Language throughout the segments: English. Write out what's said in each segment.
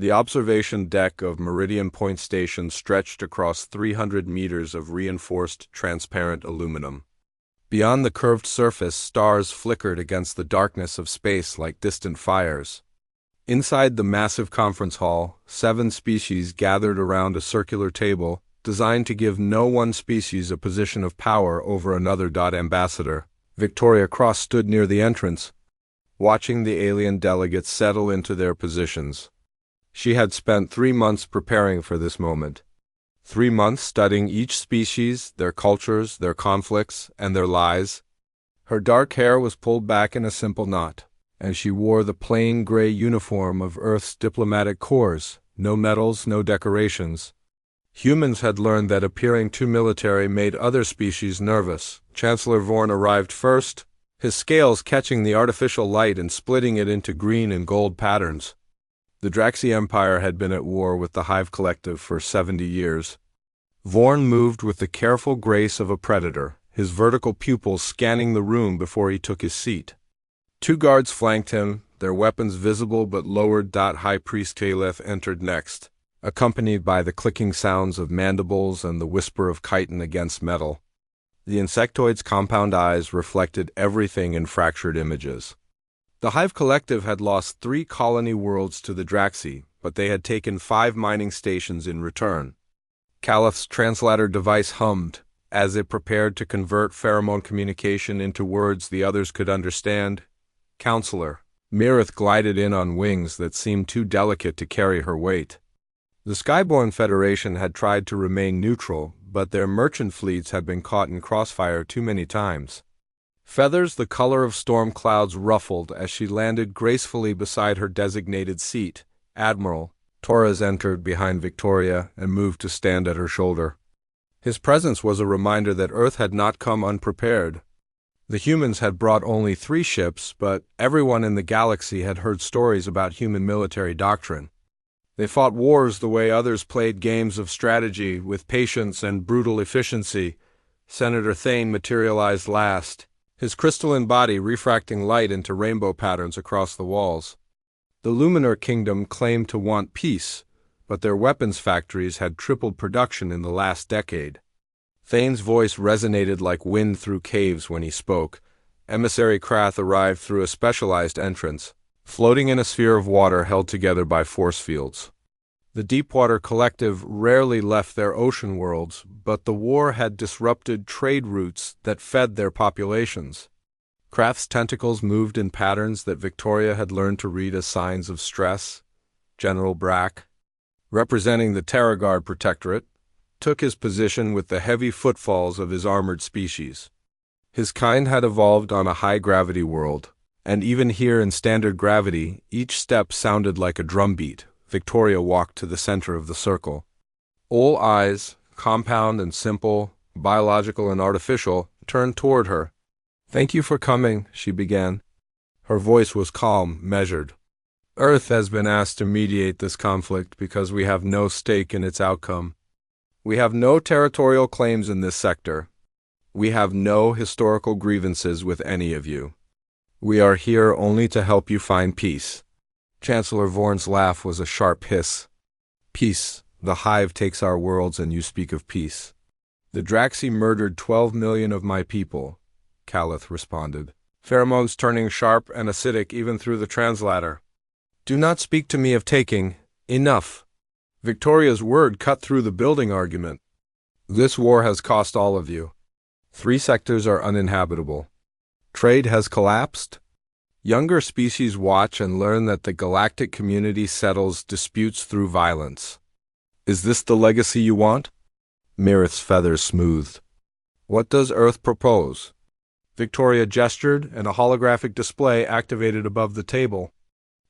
The observation deck of Meridian Point Station stretched across 300 meters of reinforced transparent aluminum. Beyond the curved surface, stars flickered against the darkness of space like distant fires. Inside the massive conference hall, 7 species gathered around a circular table, designed to give no one species a position of power over another. Ambassador Victoria Cross stood near the entrance, watching the alien delegates settle into their positions. She had spent 3 months preparing for this moment. 3 months studying each species, their cultures, their conflicts, and their lies. Her dark hair was pulled back in a simple knot, and she wore the plain gray uniform of Earth's diplomatic corps, no medals, no decorations. Humans had learned that appearing too military made other species nervous. Chancellor Vorn arrived first, his scales catching the artificial light and splitting it into green and gold patterns. The Draxi Empire had been at war with the Hive Collective for 70 years. Vorn moved with the careful grace of a predator, his vertical pupils scanning the room before he took his seat. 2 guards flanked him, their weapons visible but lowered. High Priest Caliph entered next, accompanied by the clicking sounds of mandibles and the whisper of chitin against metal. The insectoid's compound eyes reflected everything in fractured images. The Hive Collective had lost 3 colony worlds to the Draxi, but they had taken 5 mining stations in return. Caliph's translator device hummed, as it prepared to convert pheromone communication into words the others could understand. Counselor. Mirith glided in on wings that seemed too delicate to carry her weight. The Skyborn Federation had tried to remain neutral, but their merchant fleets had been caught in crossfire too many times. Feathers the color of storm clouds ruffled as she landed gracefully beside her designated seat. Admiral Torres entered behind Victoria and moved to stand at her shoulder. His presence was a reminder that Earth had not come unprepared. The humans had brought only 3 ships, but everyone in the galaxy had heard stories about human military doctrine. They fought wars the way others played games of strategy, with patience and brutal efficiency. Senator Thane materialized last, his crystalline body refracting light into rainbow patterns across the walls. The Luminar Kingdom claimed to want peace, but their weapons factories had tripled production in the last decade. Thane's voice resonated like wind through caves when he spoke. Emissary Krath arrived through a specialized entrance, floating in a sphere of water held together by force fields. The Deepwater Collective rarely left their ocean worlds, but the war had disrupted trade routes that fed their populations. Krath's tentacles moved in patterns that Victoria had learned to read as signs of stress. General Brack, representing the Terragard Protectorate, took his position with the heavy footfalls of his armored species. His kind had evolved on a high-gravity world, and even here in standard gravity, each step sounded like a drumbeat. Victoria walked to the center of the circle. All eyes, compound and simple, biological and artificial, turned toward her. "Thank you for coming," she began. Her voice was calm, measured. "Earth has been asked to mediate this conflict because we have no stake in its outcome. We have no territorial claims in this sector. We have no historical grievances with any of you. We are here only to help you find peace." Chancellor Vorn's laugh was a sharp hiss. "Peace. The Hive takes our worlds and you speak of peace." "The Draxi murdered 12 million of my people," Calith responded, pheromones turning sharp and acidic even through the translator. "Do not speak to me of taking. Enough." Victoria's word cut through the building argument. "This war has cost all of you. 3 sectors are uninhabitable. Trade has collapsed. Younger species watch and learn that the galactic community settles disputes through violence. Is this the legacy you want?" Mirith's feathers smoothed. "What does Earth propose?" Victoria gestured, and a holographic display activated above the table.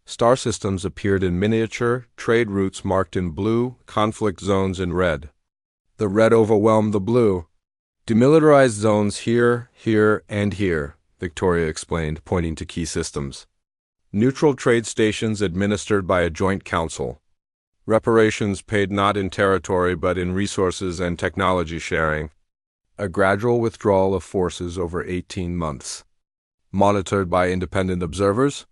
Star systems appeared in miniature, trade routes marked in blue, conflict zones in red. The red overwhelmed the blue. "Demilitarized zones here, here, and here," Victoria explained, pointing to key systems. "Neutral trade stations administered by a joint council. Reparations paid not in territory but in resources and technology sharing. A gradual withdrawal of forces over 18 months. Monitored by independent observers.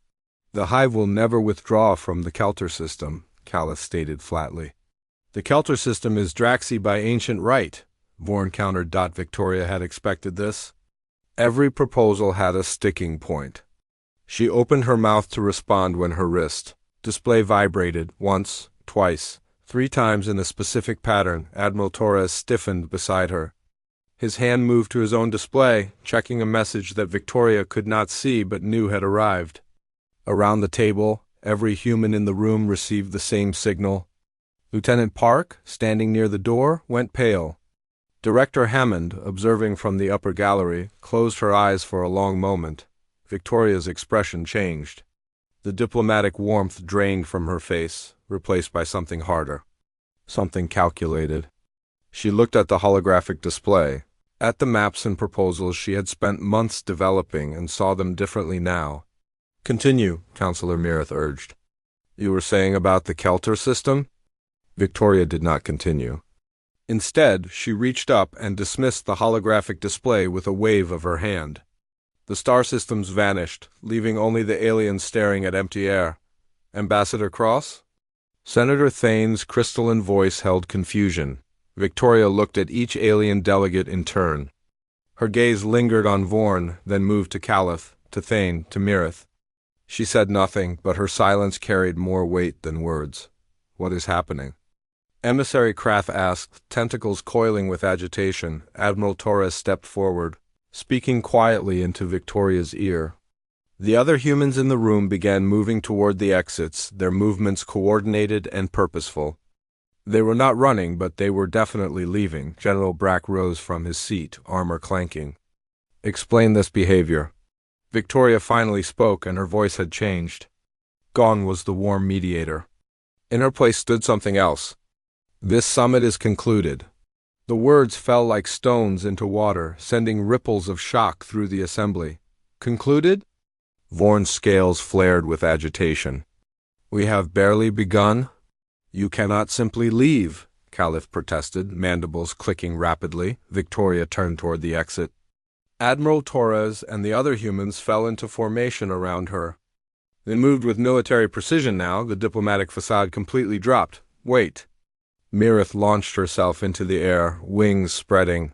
The Hive will never withdraw from the Kelter system," Callus stated flatly. The Kelter system is Draxi by ancient right, Vorn countered. Victoria had expected this. Every proposal had a sticking point. She opened her mouth to respond when her wrist display vibrated once, twice, 3 times in a specific pattern. Admiral Torres stiffened beside her. His hand moved to his own display, checking a message that Victoria could not see but knew had arrived. Around the table, every human in the room received the same signal. Lieutenant Park, standing near the door, went pale. Director Hammond, observing from the upper gallery, closed her eyes for a long moment. Victoria's expression changed. The diplomatic warmth drained from her face, replaced by something harder. Something calculated. She looked at the holographic display, at the maps and proposals she had spent months developing, and saw them differently now. Continue, Counselor Mirith urged. You were saying about the Kelter system? Victoria did not continue. Instead, she reached up and dismissed the holographic display with a wave of her hand. The star systems vanished, leaving only the aliens staring at empty air. Ambassador Cross? Senator Thane's crystalline voice held confusion. Victoria looked at each alien delegate in turn. Her gaze lingered on Vorn, then moved to Calith, to Thane, to Mirith. She said nothing, but her silence carried more weight than words. What is happening? Emissary Krath asked, tentacles coiling with agitation. Admiral Torres stepped forward, speaking quietly into Victoria's ear. The other humans in the room began moving toward the exits, their movements coordinated and purposeful. They were not running, but they were definitely leaving. General Brack rose from his seat, armor clanking. Explain this behavior. Victoria finally spoke, and her voice had changed. Gone was the warm mediator. In her place stood something else. This summit is concluded. The words fell like stones into water, sending ripples of shock through the assembly. Concluded? Vorn's scales flared with agitation. We have barely begun. You cannot simply leave, Caliph protested, mandibles clicking rapidly. Victoria turned toward the exit. Admiral Torres and the other humans fell into formation around her. They moved with military precision now, the diplomatic facade completely dropped. Wait. Mirith launched herself into the air, wings spreading.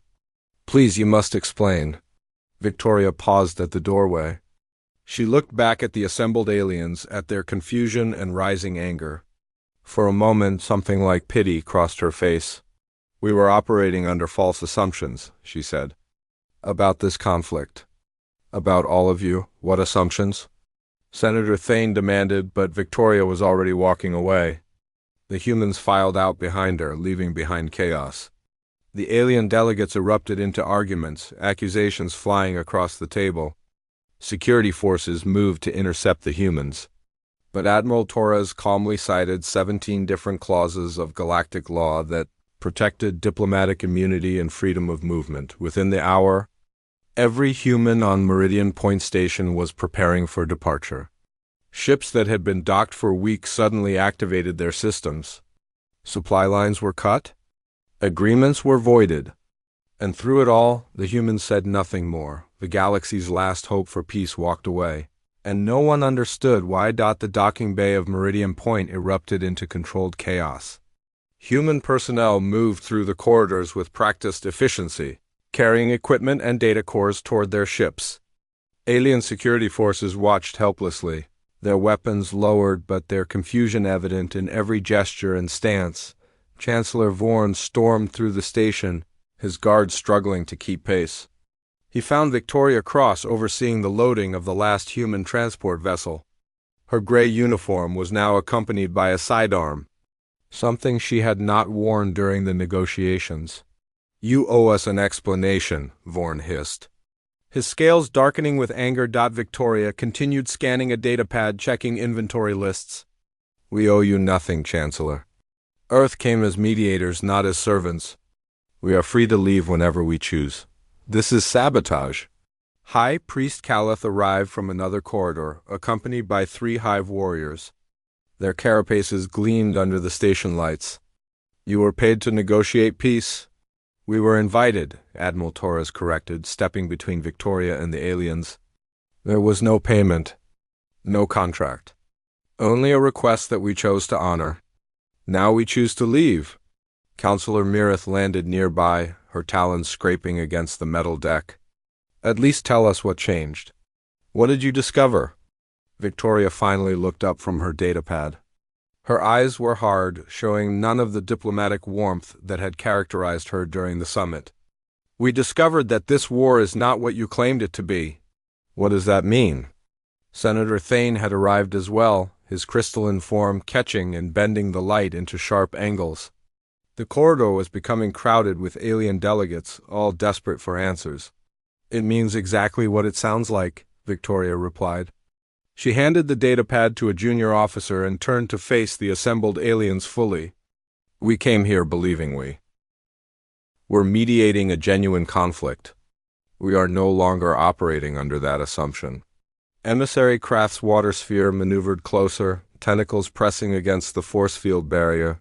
Please, you must explain. Victoria paused at the doorway. She looked back at the assembled aliens, at their confusion and rising anger. For a moment, something like pity crossed her face. We were operating under false assumptions, she said. About this conflict. About all of you. What assumptions? Senator Thane demanded, but Victoria was already walking away. The humans filed out behind her, leaving behind chaos. The alien delegates erupted into arguments, accusations flying across the table. Security forces moved to intercept the humans. But Admiral Torres calmly cited 17 different clauses of galactic law that protected diplomatic immunity and freedom of movement. Within the hour, every human on Meridian Point Station was preparing for departure. Ships that had been docked for weeks suddenly activated their systems. Supply lines were cut. Agreements were voided. And through it all, the humans said nothing more. The galaxy's last hope for peace walked away. And no one understood why the docking bay of Meridian Point erupted into controlled chaos. Human personnel moved through the corridors with practiced efficiency, carrying equipment and data cores toward their ships. Alien security forces watched helplessly, their weapons lowered but their confusion evident in every gesture and stance. Chancellor Vorn stormed through the station, his guards struggling to keep pace. He found Victoria Cross overseeing the loading of the last human transport vessel. Her gray uniform was now accompanied by a sidearm, something she had not worn during the negotiations. You owe us an explanation, Vorn hissed. His scales darkening with anger. Victoria continued scanning a datapad, checking inventory lists. We owe you nothing, Chancellor. Earth came as mediators, not as servants. We are free to leave whenever we choose. This is sabotage. High Priest Calith arrived from another corridor, accompanied by 3 hive warriors. Their carapaces gleamed under the station lights. You were paid to negotiate peace. We were invited, Admiral Torres corrected, stepping between Victoria and the aliens. There was no payment, no contract. Only a request that we chose to honor. Now we choose to leave. Counselor Mirith landed nearby, her talons scraping against the metal deck. At least tell us what changed. What did you discover? Victoria finally looked up from her datapad. Her eyes were hard, showing none of the diplomatic warmth that had characterized her during the summit. We discovered that this war is not what you claimed it to be. What does that mean? Senator Thane had arrived as well, his crystalline form catching and bending the light into sharp angles. The corridor was becoming crowded with alien delegates, all desperate for answers. It means exactly what it sounds like, Victoria replied. She handed the datapad to a junior officer and turned to face the assembled aliens fully. We came here believing we're mediating a genuine conflict. We are no longer operating under that assumption. Emissary Craft's water sphere maneuvered closer, tentacles pressing against the force field barrier.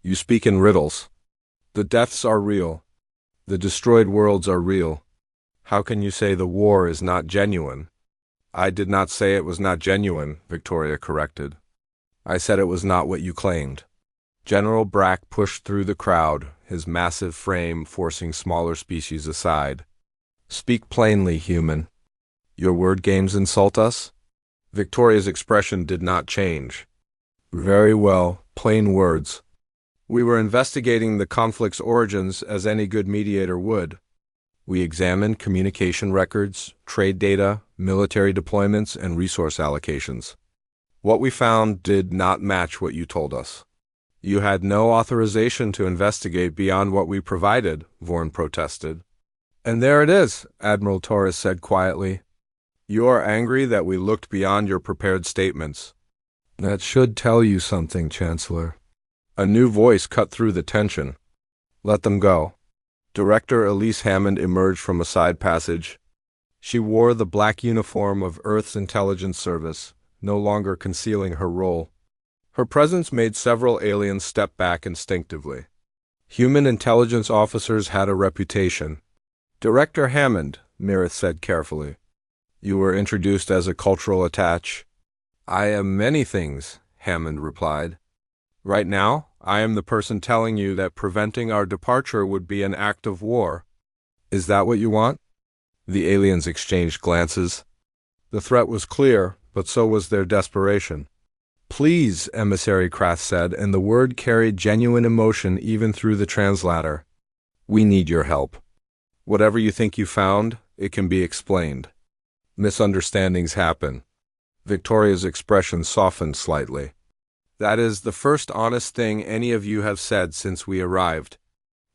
You speak in riddles. The deaths are real. The destroyed worlds are real. How can you say the war is not genuine? I did not say it was not genuine, Victoria corrected. I said it was not what you claimed. General Brack pushed through the crowd, his massive frame forcing smaller species aside. Speak plainly, human. Your word games insult us? Victoria's expression did not change. Very well, plain words. We were investigating the conflict's origins as any good mediator would. We examined communication records, trade data, military deployments, and resource allocations. What we found did not match what you told us. You had no authorization to investigate beyond what we provided, Vorn protested. And there it is, Admiral Torres said quietly. You are angry that we looked beyond your prepared statements. That should tell you something, Chancellor. A new voice cut through the tension. Let them go. Director Elise Hammond emerged from a side passage. She wore the black uniform of Earth's intelligence service, no longer concealing her role. Her presence made several aliens step back instinctively. Human intelligence officers had a reputation. Director Hammond, Mirith said carefully. You were introduced as a cultural attach. I am many things, Hammond replied. Right now, I am the person telling you that preventing our departure would be an act of war. Is that what you want? The aliens exchanged glances. The threat was clear, but so was their desperation. Please, Emissary Krath said, and the word carried genuine emotion even through the translator. We need your help. Whatever you think you found, it can be explained. Misunderstandings happen. Victoria's expression softened slightly. That is the first honest thing any of you have said since we arrived.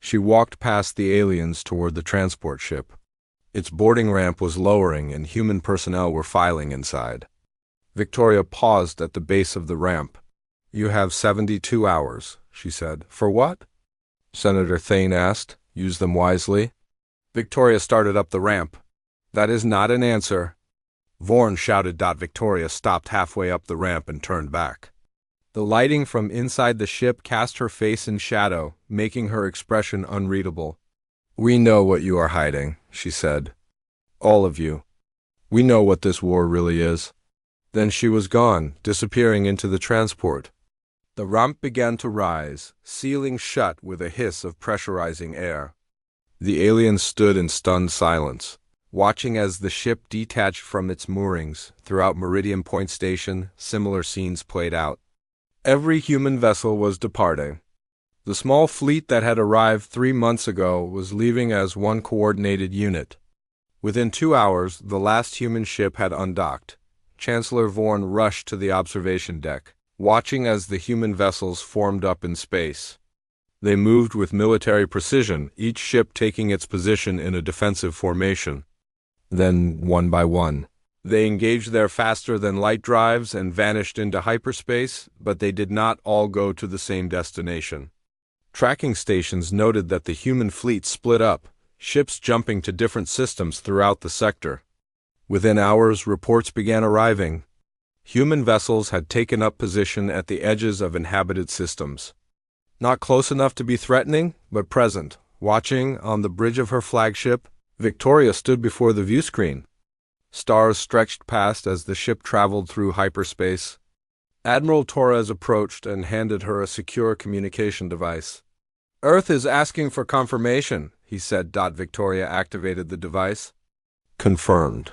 She walked past the aliens toward the transport ship. Its boarding ramp was lowering and human personnel were filing inside. Victoria paused at the base of the ramp. You have 72 hours, she said. For what? Senator Thane asked. Use them wisely. Victoria started up the ramp. That is not an answer. Vorn shouted. Victoria stopped halfway up the ramp and turned back. The lighting from inside the ship cast her face in shadow, making her expression unreadable. We know what you are hiding, she said. All of you. We know what this war really is. Then she was gone, disappearing into the transport. The ramp began to rise, sealing shut with a hiss of pressurizing air. The aliens stood in stunned silence, watching as the ship detached from its moorings. Throughout Meridian Point Station, similar scenes played out. Every human vessel was departing. The small fleet that had arrived 3 months ago was leaving as one coordinated unit. Within 2 hours, the last human ship had undocked. Chancellor Vorn rushed to the observation deck, watching as the human vessels formed up in space. They moved with military precision, each ship taking its position in a defensive formation. Then, one by one, they engaged their faster-than-light drives and vanished into hyperspace, but they did not all go to the same destination. Tracking stations noted that the human fleet split up, ships jumping to different systems throughout the sector. Within hours, reports began arriving. Human vessels had taken up position at the edges of inhabited systems. Not close enough to be threatening, but present. Watching, on the bridge of her flagship, Victoria stood before the viewscreen. Stars stretched past as the ship traveled through hyperspace. Admiral Torres approached and handed her a secure communication device. "Earth is asking for confirmation," he said. Victoria activated the device. "Confirmed.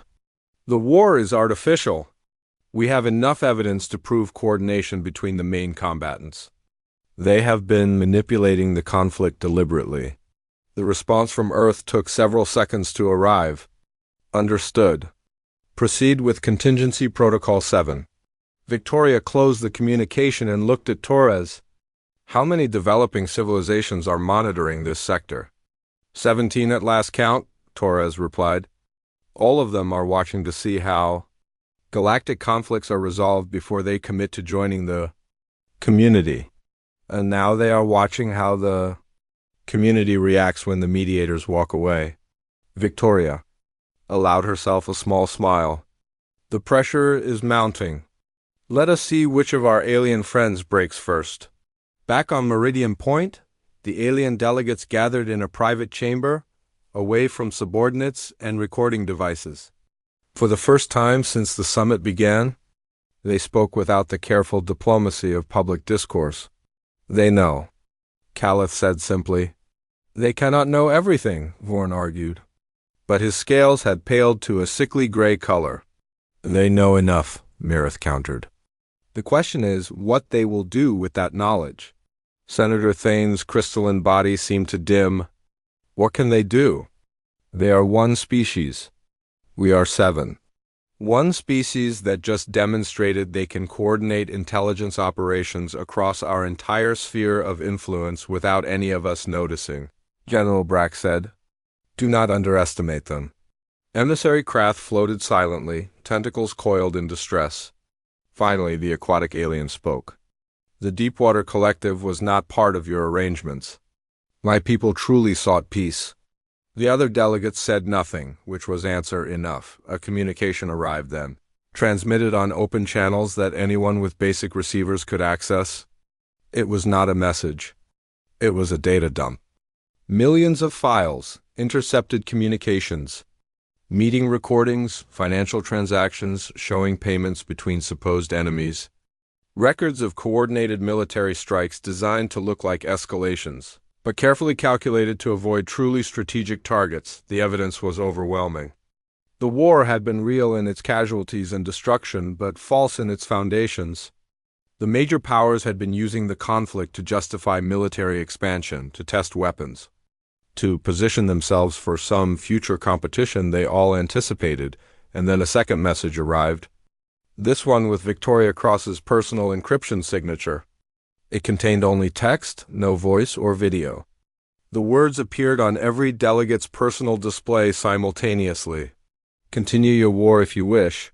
The war is artificial. We have enough evidence to prove coordination between the main combatants. They have been manipulating the conflict deliberately." The response from Earth took several seconds to arrive. "Understood. Proceed with Contingency Protocol 7. Victoria closed the communication and looked at Torres. "How many developing civilizations are monitoring this sector?" 17 at last count, Torres replied. "All of them are watching to see how galactic conflicts are resolved before they commit to joining the community. And now they are watching how the community reacts when the mediators walk away." Victoria allowed herself a small smile. "The pressure is mounting. Let us see which of our alien friends breaks first." Back on Meridian Point, the alien delegates gathered in a private chamber, away from subordinates and recording devices. For the first time since the summit began, they spoke without the careful diplomacy of public discourse. "They know," Calith said simply. "They cannot know everything," Vorn argued. But his scales had paled to a sickly gray color. "They know enough," Mirith countered. "The question is what they will do with that knowledge." Senator Thane's crystalline body seemed to dim. "What can they do? They are one species. We are 7. One species that just demonstrated they can coordinate intelligence operations across our entire sphere of influence without any of us noticing," General Brack said. "Do not underestimate them." Emissary Krath floated silently, tentacles coiled in distress. Finally, the aquatic alien spoke. "The Deepwater Collective was not part of your arrangements. My people truly sought peace." The other delegates said nothing, which was answer enough. A communication arrived then, transmitted on open channels that anyone with basic receivers could access. It was not a message. It was a data dump. Millions of files, intercepted communications, meeting recordings, financial transactions showing payments between supposed enemies, records of coordinated military strikes designed to look like escalations, but carefully calculated to avoid truly strategic targets. The evidence was overwhelming. The war had been real in its casualties and destruction, but false in its foundations. The major powers had been using the conflict to justify military expansion, to test weapons, to position themselves for some future competition they all anticipated, and then a second message arrived. This one with Victoria Cross's personal encryption signature. It contained only text, no voice or video. The words appeared on every delegate's personal display simultaneously. "Continue your war if you wish.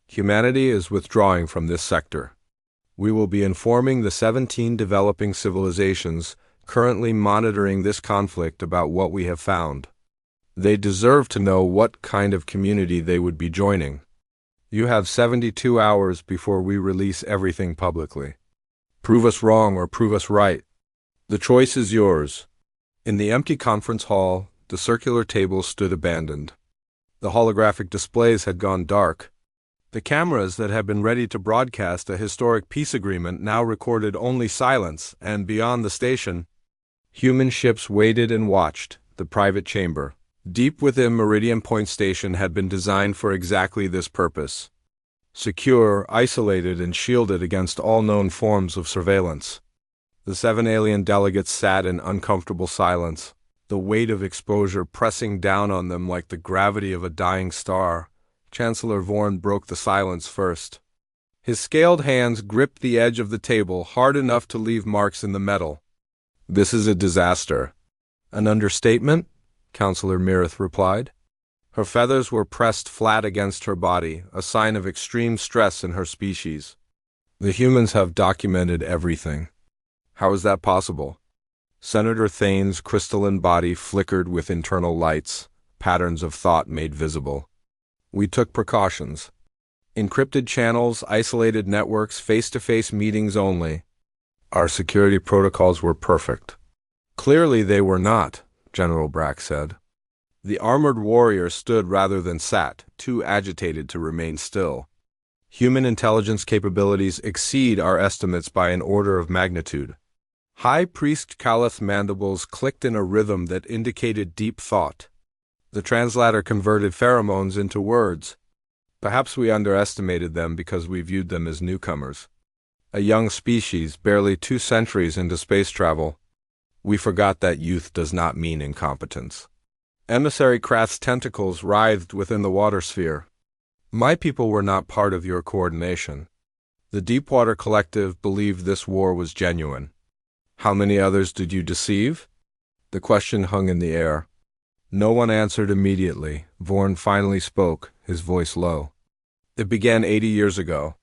Humanity is withdrawing from this sector. We will be informing the 17 developing civilizations currently monitoring this conflict about what we have found. They deserve to know what kind of community they would be joining. You have 72 hours before we release everything publicly. Prove us wrong or prove us right. The choice is yours." In the empty conference hall, the circular table stood abandoned. The holographic displays had gone dark. The cameras that had been ready to broadcast a historic peace agreement now recorded only silence, and beyond the station, human ships waited and watched. The private chamber, deep within Meridian Point Station, had been designed for exactly this purpose. Secure, isolated, and shielded against all known forms of surveillance. The 7 alien delegates sat in uncomfortable silence, the weight of exposure pressing down on them like the gravity of a dying star. Chancellor Vorn broke the silence first. His scaled hands gripped the edge of the table hard enough to leave marks in the metal. "This is a disaster." "An understatement," Counselor Mirith replied. Her feathers were pressed flat against her body, a sign of extreme stress in her species. "The humans have documented everything." "How is that possible?" Senator Thane's crystalline body flickered with internal lights, patterns of thought made visible. "We took precautions. Encrypted channels, isolated networks, face-to-face meetings only. Our security protocols were perfect." "Clearly they were not," General Brack said. The armored warrior stood rather than sat, too agitated to remain still. Human intelligence capabilities exceed our estimates by an order of magnitude. High Priest Caliph mandibles clicked in a rhythm that indicated deep thought. The translator converted pheromones into words. Perhaps we underestimated them because we viewed them as newcomers. A young species, barely 2 centuries into space travel. We forgot that youth does not mean incompetence. Emissary Krath's tentacles writhed within the water sphere. My people were not part of your coordination. The Deepwater Collective believed this war was genuine. How many others did you deceive? The question hung in the air. No one answered immediately. Vorn finally spoke, his voice low. It began 80 years ago.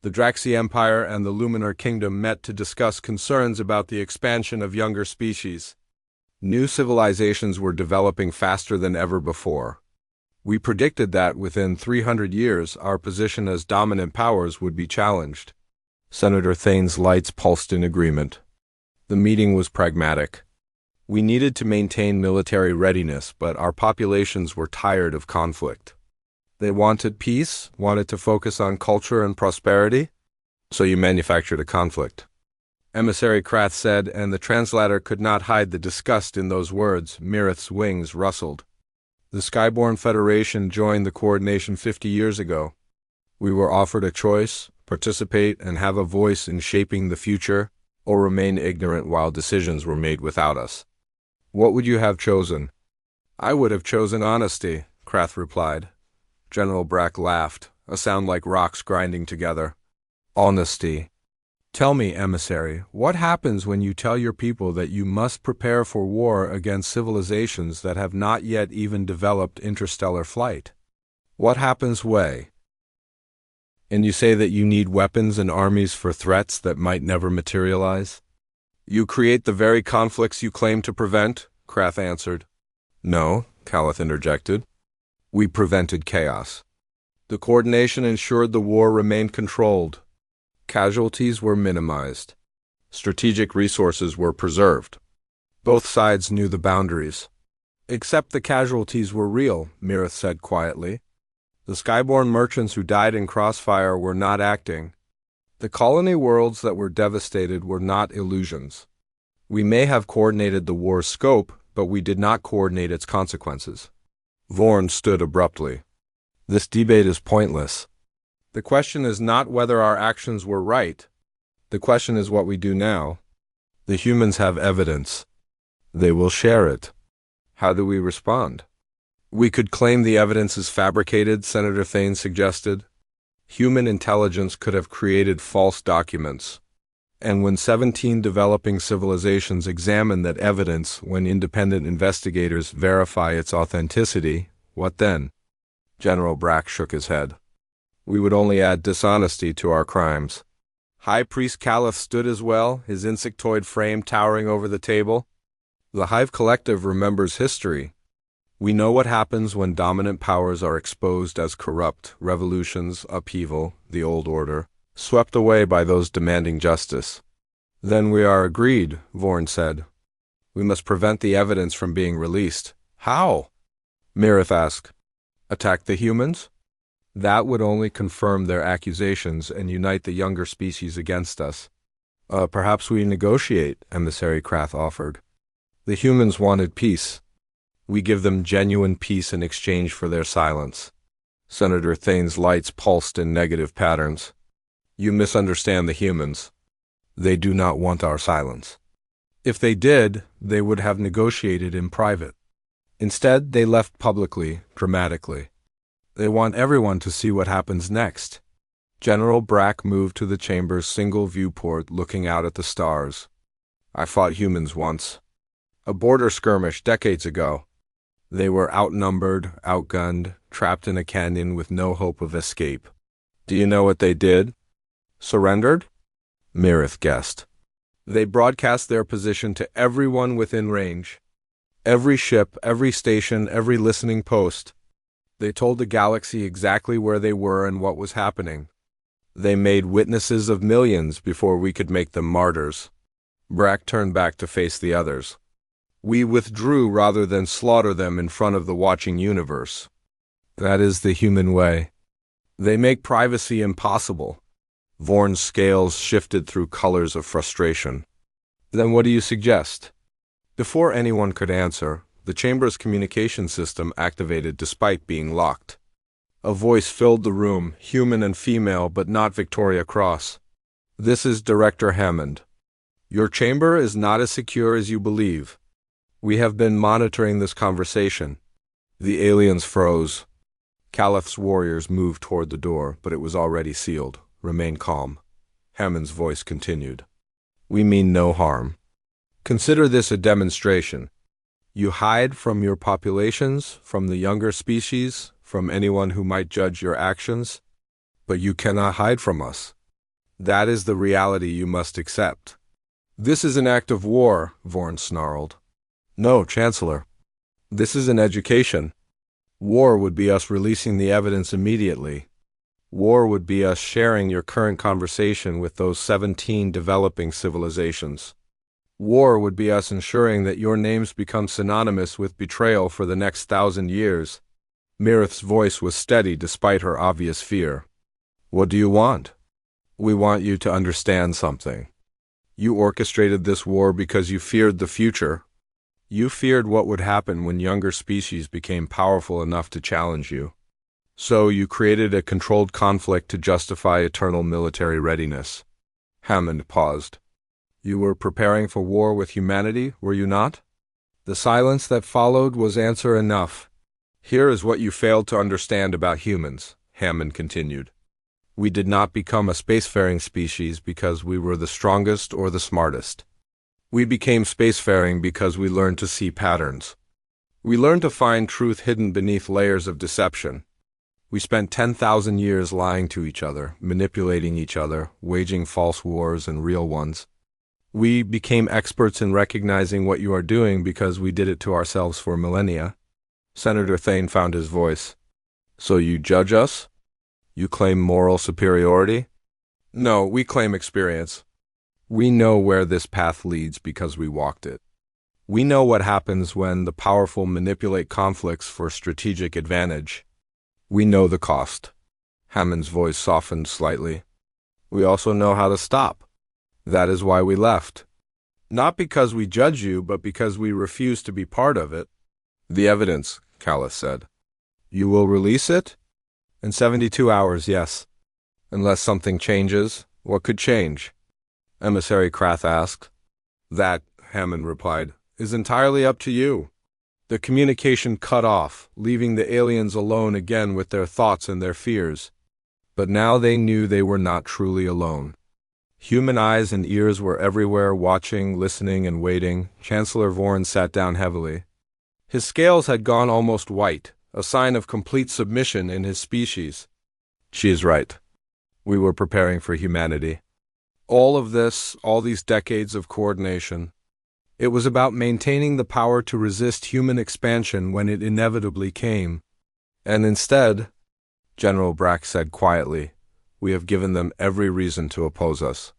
The Draxi Empire and the Luminar Kingdom met to discuss concerns about the expansion of younger species. New civilizations were developing faster than ever before. We predicted that within 300 years our position as dominant powers would be challenged. Senator Thane's lights pulsed in agreement. The meeting was pragmatic. We needed to maintain military readiness, but our populations were tired of conflict. They wanted peace, wanted to focus on culture and prosperity, so you manufactured a conflict. Emissary Krath said, and the translator could not hide the disgust in those words. Mirith's wings rustled. The Skyborn Federation joined the coordination 50 years ago. We were offered a choice, participate and have a voice in shaping the future, or remain ignorant while decisions were made without us. What would you have chosen? I would have chosen honesty, Krath replied. General Brack laughed, a sound like rocks grinding together. Honesty. Tell me, emissary, what happens when you tell your people that you must prepare for war against civilizations that have not yet even developed interstellar flight? What happens when? And you say that you need weapons and armies for threats that might never materialize? You create the very conflicts you claim to prevent, Krath answered. No, Caliph interjected. We prevented chaos. The coordination ensured the war remained controlled. Casualties were minimized. Strategic resources were preserved. Both sides knew the boundaries. Except the casualties were real, Mirith said quietly. The Skyborn merchants who died in Crossfire were not acting. The colony worlds that were devastated were not illusions. We may have coordinated the war's scope, but we did not coordinate its consequences. Vorn stood abruptly. This debate is pointless. The question is not whether our actions were right. The question is what we do now. The humans have evidence. They will share it. How do we respond? We could claim the evidence is fabricated, Senator Thane suggested. Human intelligence could have created false documents. And when 17 developing civilizations examine that evidence, when independent investigators verify its authenticity, what then? General Brack shook his head. We would only add dishonesty to our crimes. High Priest Caliph stood as well, his insectoid frame towering over the table. The Hive Collective remembers history. We know what happens when dominant powers are exposed as corrupt, revolutions, upheaval, the old order, swept away by those demanding justice. Then we are agreed, Vorn said. We must prevent the evidence from being released. How? Mirith asked. Attack the humans? That would only confirm their accusations and unite the younger species against us. Perhaps we negotiate, Emissary Krath offered. The humans wanted peace. We give them genuine peace in exchange for their silence. Senator Thane's lights pulsed in negative patterns. You misunderstand the humans. They do not want our silence. If they did, they would have negotiated in private. Instead, they left publicly, dramatically. They want everyone to see what happens next. General Brack moved to the chamber's single viewport, looking out at the stars. I fought humans once. A border skirmish decades ago. They were outnumbered, outgunned, trapped in a canyon with no hope of escape. Do you know what they did? Surrendered? Mirith guessed. They broadcast their position to everyone within range. Every ship, every station, every listening post. They told the galaxy exactly where they were and what was happening. They made witnesses of millions before we could make them martyrs. Brack turned back to face the others. We withdrew rather than slaughter them in front of the watching universe. That is the human way. They make privacy impossible. Vorn's scales shifted through colors of frustration. Then what do you suggest? Before anyone could answer, the chamber's communication system activated despite being locked. A voice filled the room, human and female, but not Victoria Cross. This is Director Hammond. Your chamber is not as secure as you believe. We have been monitoring this conversation. The aliens froze. Calip's warriors moved toward the door, but it was already sealed. Remain calm. Hammond's voice continued. We mean no harm. Consider this a demonstration. You hide from your populations, from the younger species, from anyone who might judge your actions, but you cannot hide from us. That is the reality you must accept. This is an act of war, Vorn snarled. No, Chancellor. This is an education. War would be us releasing the evidence immediately. War would be us sharing your current conversation with those 17 developing civilizations. War would be us ensuring that your names become synonymous with betrayal for the next 1,000 years. Mirith's voice was steady despite her obvious fear. What do you want? We want you to understand something. You orchestrated this war because you feared the future. You feared what would happen when younger species became powerful enough to challenge you. So you created a controlled conflict to justify eternal military readiness. Hammond paused. You were preparing for war with humanity, were you not? The silence that followed was answer enough. Here is what you failed to understand about humans, Hammond continued. We did not become a spacefaring species because we were the strongest or the smartest. We became spacefaring because we learned to see patterns. We learned to find truth hidden beneath layers of deception. We spent 10,000 years lying to each other, manipulating each other, waging false wars and real ones. We became experts in recognizing what you are doing because we did it to ourselves for millennia. Senator Thane found his voice. So you judge us? You claim moral superiority? No, we claim experience. We know where this path leads because we walked it. We know what happens when the powerful manipulate conflicts for strategic advantage. We know the cost. Hammond's voice softened slightly. We also know how to stop. That is why we left. Not because we judge you, but because we refuse to be part of it. The evidence, Callis said. You will release it? In 72 hours, yes. Unless something changes, what could change? Emissary Krath asked. That, Hammond replied, is entirely up to you. The communication cut off, leaving the aliens alone again with their thoughts and their fears. But now they knew they were not truly alone. Human eyes and ears were everywhere, watching, listening, and waiting. Chancellor Vorn sat down heavily. His scales had gone almost white, a sign of complete submission in his species. She is right. We were preparing for humanity. All of this, all these decades of coordination, it was about maintaining the power to resist human expansion when it inevitably came. And instead, General Brack said quietly, we have given them every reason to oppose us.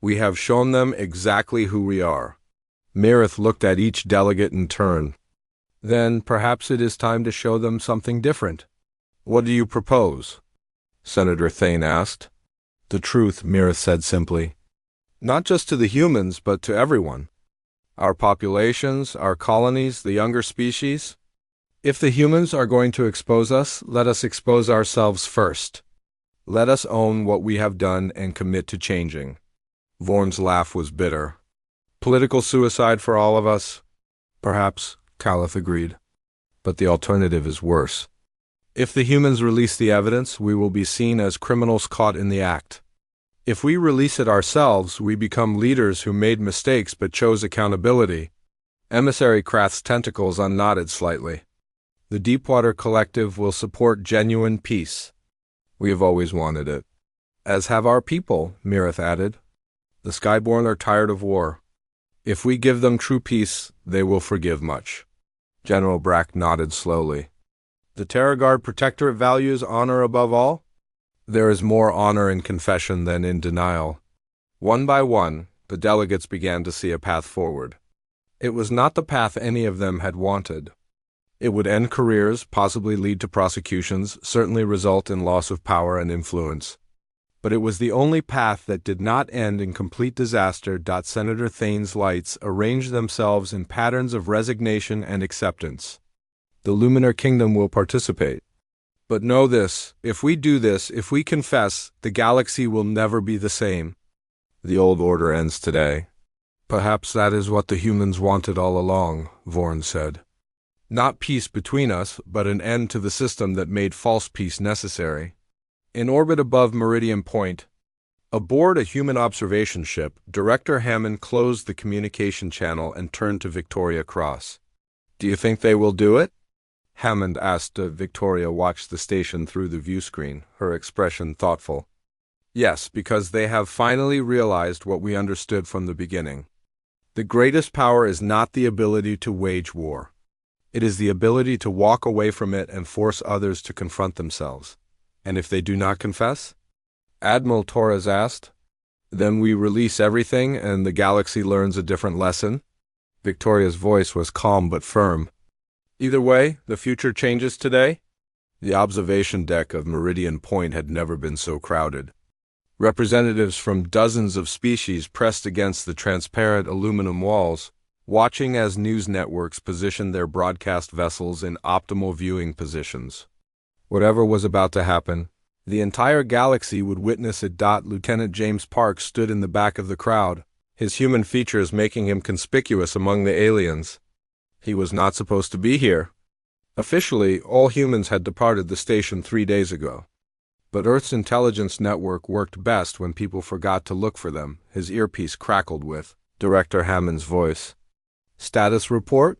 We have shown them exactly who we are. Mirith looked at each delegate in turn. Then perhaps it is time to show them something different. What do you propose? Senator Thane asked. The truth, Mirith said simply. Not just to the humans, but to everyone. Our populations, our colonies, the younger species. If the humans are going to expose us, let us expose ourselves first. Let us own what we have done and commit to changing. Vorn's laugh was bitter. Political suicide for all of us? Perhaps, Calith agreed. But the alternative is worse. If the humans release the evidence, we will be seen as criminals caught in the act. If we release it ourselves, we become leaders who made mistakes but chose accountability. Emissary Krath's tentacles unknotted slightly. The Deepwater Collective will support genuine peace. We have always wanted it. As have our people, Mirith added. The Skyborn are tired of war. If we give them true peace, they will forgive much. General Brack nodded slowly. The Terragard Protectorate values honor above all? There is more honor in confession than in denial. One by one, the delegates began to see a path forward. It was not the path any of them had wanted. It would end careers, possibly lead to prosecutions, certainly result in loss of power and influence. But it was the only path that did not end in complete disaster. Senator Thane's lights arranged themselves in patterns of resignation and acceptance. The Luminar Kingdom will participate. But know this, if we do this, if we confess, the galaxy will never be the same. The old order ends today. Perhaps that is what the humans wanted all along, Vorn said. Not peace between us, but an end to the system that made false peace necessary. In orbit above Meridian Point, aboard a human observation ship, Director Hammond closed the communication channel and turned to Victoria Cross. Do you think they will do it? Hammond asked. Victoria watched the station through the view screen, her expression thoughtful. Yes, because they have finally realized what we understood from the beginning. The greatest power is not the ability to wage war. It is the ability to walk away from it and force others to confront themselves. And if they do not confess? Admiral Torres asked. Then we release everything and the galaxy learns a different lesson? Victoria's voice was calm but firm. Either way, the future changes today. The observation deck of Meridian Point had never been so crowded. Representatives from dozens of species pressed against the transparent aluminum walls, watching as news networks positioned their broadcast vessels in optimal viewing positions. Whatever was about to happen, the entire galaxy would witness it. Lieutenant James Park stood in the back of the crowd, his human features making him conspicuous among the aliens. He was not supposed to be here. Officially, all humans had departed the station 3 days ago. But Earth's intelligence network worked best when people forgot to look for them. His earpiece crackled with Director Hammond's voice. Status report?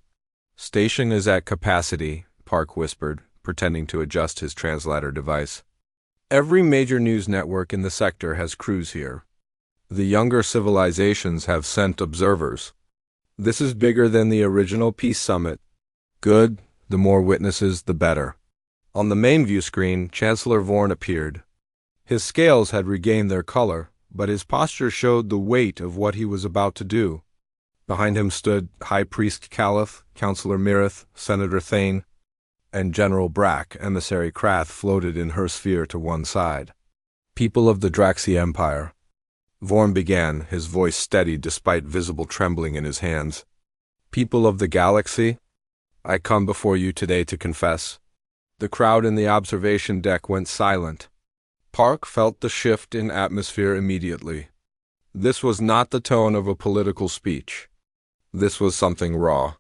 Station is at capacity, Park whispered, pretending to adjust his translator device. Every major news network in the sector has crews here. The younger civilizations have sent observers. This is bigger than the original peace summit. Good, the more witnesses, the better. On the main view screen, Chancellor Vorn appeared. His scales had regained their color, but his posture showed the weight of what he was about to do. Behind him stood High Priest Caliph, Counselor Mirith, Senator Thane, and General Brack. Emissary Krath floated in her sphere to one side. People of the Draxi Empire. Vorn began, his voice steady despite visible trembling in his hands. People of the galaxy, I come before you today to confess. The crowd in the observation deck went silent. Park felt the shift in atmosphere immediately. This was not the tone of a political speech. This was something raw.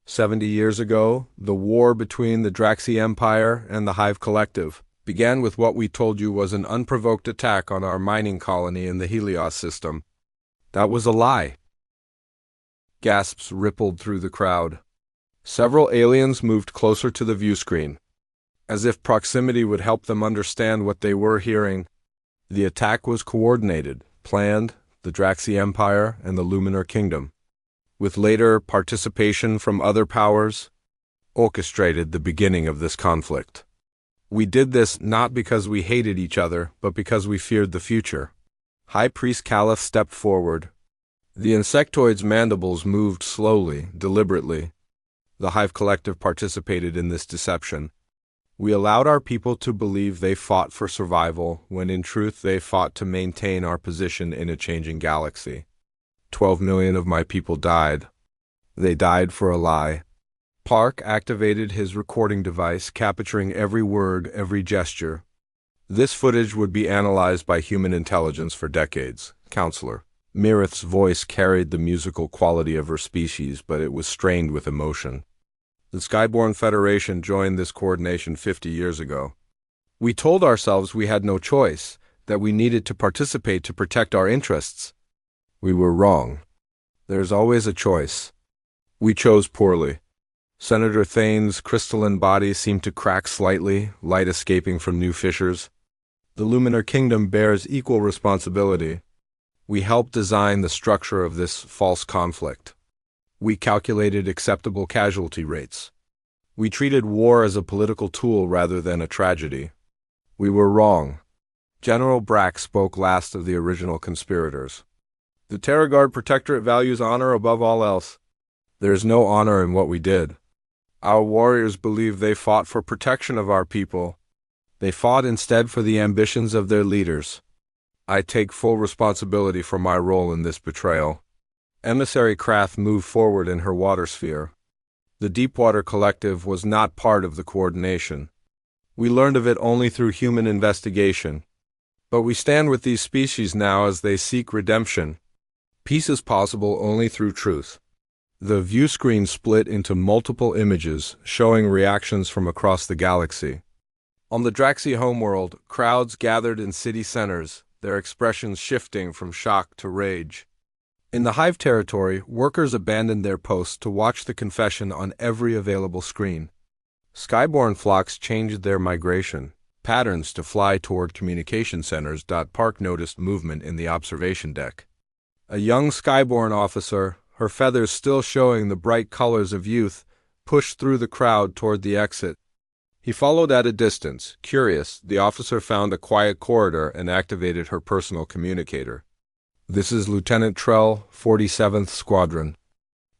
70 years ago, the war between the Draxi Empire and the Hive Collective began with what we told you was an unprovoked attack on our mining colony in the Helios system. That was a lie. Gasps rippled through the crowd. Several aliens moved closer to the view screen. As if proximity would help them understand what they were hearing, the attack was coordinated, planned, the Draxi Empire and the Luminar Kingdom, with later participation from other powers, orchestrated the beginning of this conflict. We did this not because we hated each other, but because we feared the future. High Priest Caliph stepped forward. The insectoid's mandibles moved slowly, deliberately. The Hive Collective participated in this deception. We allowed our people to believe they fought for survival, when in truth they fought to maintain our position in a changing galaxy. 12 million of my people died. They died for a lie. Park activated his recording device, capturing every word, every gesture. This footage would be analyzed by human intelligence for decades. Counselor Mirith's voice carried the musical quality of her species, but it was strained with emotion. The Skyborn Federation joined this coordination 50 years ago. We told ourselves we had no choice, that we needed to participate to protect our interests. We were wrong. There's always a choice. We chose poorly. Senator Thane's crystalline body seemed to crack slightly, light escaping from new fissures. The Luminar Kingdom bears equal responsibility. We helped design the structure of this false conflict. We calculated acceptable casualty rates. We treated war as a political tool rather than a tragedy. We were wrong. General Brack spoke last of the original conspirators. The Terragard Protectorate values honor above all else. There is no honor in what we did. Our warriors believe they fought for protection of our people. They fought instead for the ambitions of their leaders. I take full responsibility for my role in this betrayal. Emissary Krath moved forward in her water sphere. The Deepwater Collective was not part of the coordination. We learned of it only through human investigation. But we stand with these species now as they seek redemption. Peace is possible only through truth. The view screen split into multiple images, showing reactions from across the galaxy. On the Draxi homeworld, crowds gathered in city centers, their expressions shifting from shock to rage. In the Hive territory, workers abandoned their posts to watch the confession on every available screen. Skyborne flocks changed their migration patterns to fly toward communication centers. Park noticed movement in the observation deck. A young Skyborne officer, her feathers still showing the bright colors of youth, pushed through the crowd toward the exit. He followed at a distance. Curious, the officer found a quiet corridor and activated her personal communicator. This is Lieutenant Trell, 47th Squadron.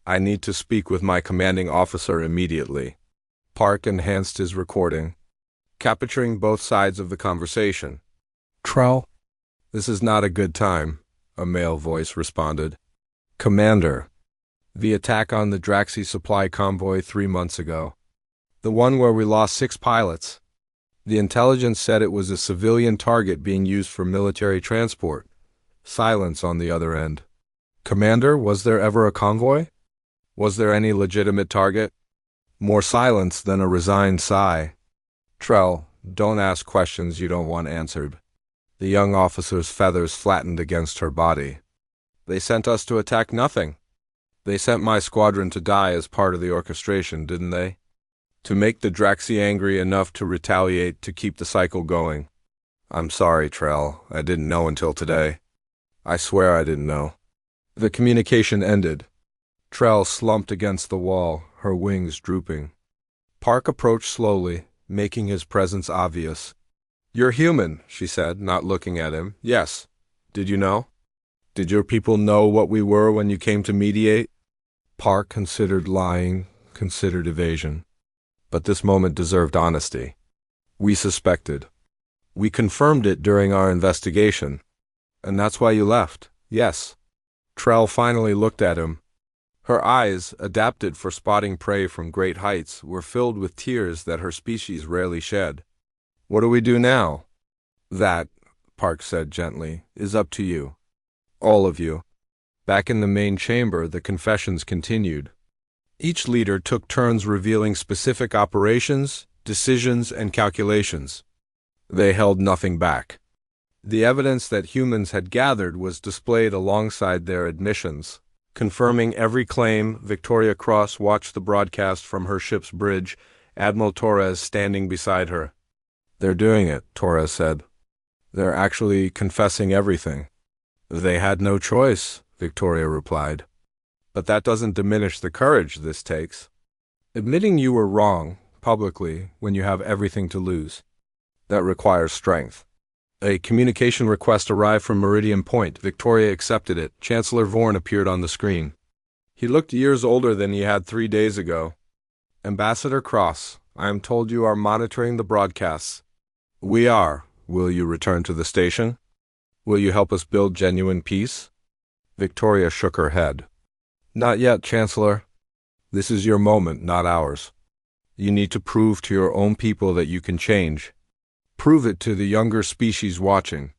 I need to speak with my commanding officer immediately. Park enhanced his recording, capturing both sides of the conversation. Trell? This is not a good time, a male voice responded. Commander, the attack on the Draxi supply convoy 3 months ago. The one where we lost 6 pilots. The intelligence said it was a civilian target being used for military transport. Silence on the other end. Commander, was there ever a convoy? Was there any legitimate target? More silence than a resigned sigh. Trell, don't ask questions you don't want answered. The young officer's feathers flattened against her body. They sent us to attack nothing. They sent my squadron to die as part of the orchestration, didn't they? To make the Draxi angry enough to retaliate to keep the cycle going. I'm sorry, Trell. I didn't know until today. I swear I didn't know. The communication ended. Trell slumped against the wall, her wings drooping. Park approached slowly, making his presence obvious. You're human, she said, not looking at him. Yes. Did you know? Did your people know what we were when you came to mediate? Park considered lying, considered evasion. But this moment deserved honesty. We suspected. We confirmed it during our investigation. And that's why you left. Yes. Trell finally looked at him. Her eyes, adapted for spotting prey from great heights, were filled with tears that her species rarely shed. What do we do now? That, Park said gently, is up to you. All of you. Back in the main chamber, the confessions continued. Each leader took turns revealing specific operations, decisions, and calculations. They held nothing back. The evidence that humans had gathered was displayed alongside their admissions. Confirming every claim, Victoria Cross watched the broadcast from her ship's bridge, Admiral Torres standing beside her. They're doing it, Torres said. They're actually confessing everything. They had no choice, Victoria replied. But that doesn't diminish the courage this takes. Admitting you were wrong, publicly, when you have everything to lose. That requires strength. A communication request arrived from Meridian Point. Victoria accepted it. Chancellor Vorn appeared on the screen. He looked years older than he had 3 days ago. Ambassador Cross, I am told you are monitoring the broadcasts. We are. Will you return to the station? Will you help us build genuine peace? Victoria shook her head. Not yet, Chancellor. This is your moment, not ours. You need to prove to your own people that you can change. Prove it to the younger species watching.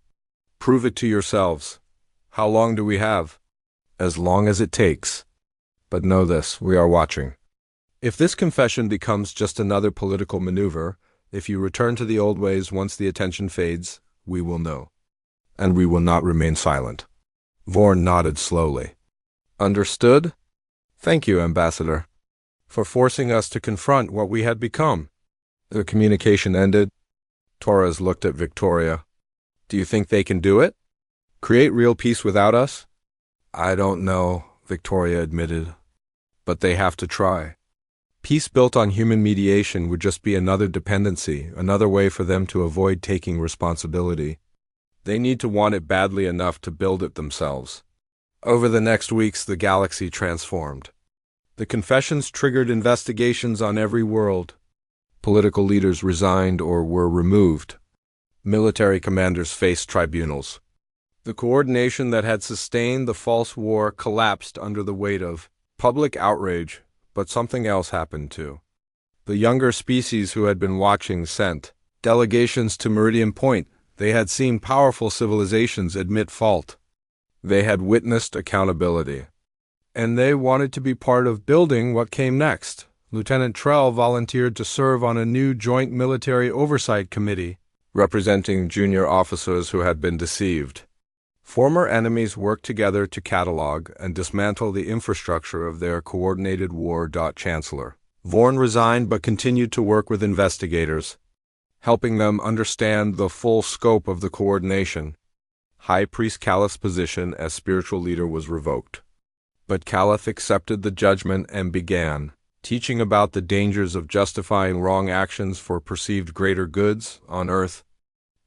Prove it to yourselves. How long do we have? As long as it takes. But know this, we are watching. If this confession becomes just another political maneuver, if you return to the old ways once the attention fades, we will know. And we will not remain silent. Vorn nodded slowly. Understood? Thank you, Ambassador, for forcing us to confront what we had become. The communication ended. Torres looked at Victoria. Do you think they can do it? Create real peace without us? I don't know, Victoria admitted. But they have to try. Peace built on human mediation would just be another dependency, another way for them to avoid taking responsibility. They need to want it badly enough to build it themselves. Over the next weeks, the galaxy transformed. The confessions triggered investigations on every world. Political leaders resigned or were removed. Military commanders faced tribunals. The coordination that had sustained the false war collapsed under the weight of public outrage, but something else happened too. The younger species who had been watching sent delegations to Meridian Point. They had seen powerful civilizations admit fault. They had witnessed accountability. And they wanted to be part of building what came next. Lieutenant Trell volunteered to serve on a new Joint Military Oversight Committee, representing junior officers who had been deceived. Former enemies worked together to catalog and dismantle the infrastructure of their coordinated war. Chancellor Vorn resigned but continued to work with investigators, helping them understand the full scope of the coordination. High Priest Caliph's position as spiritual leader was revoked. But Caliph accepted the judgment and began teaching about the dangers of justifying wrong actions for perceived greater goods on Earth.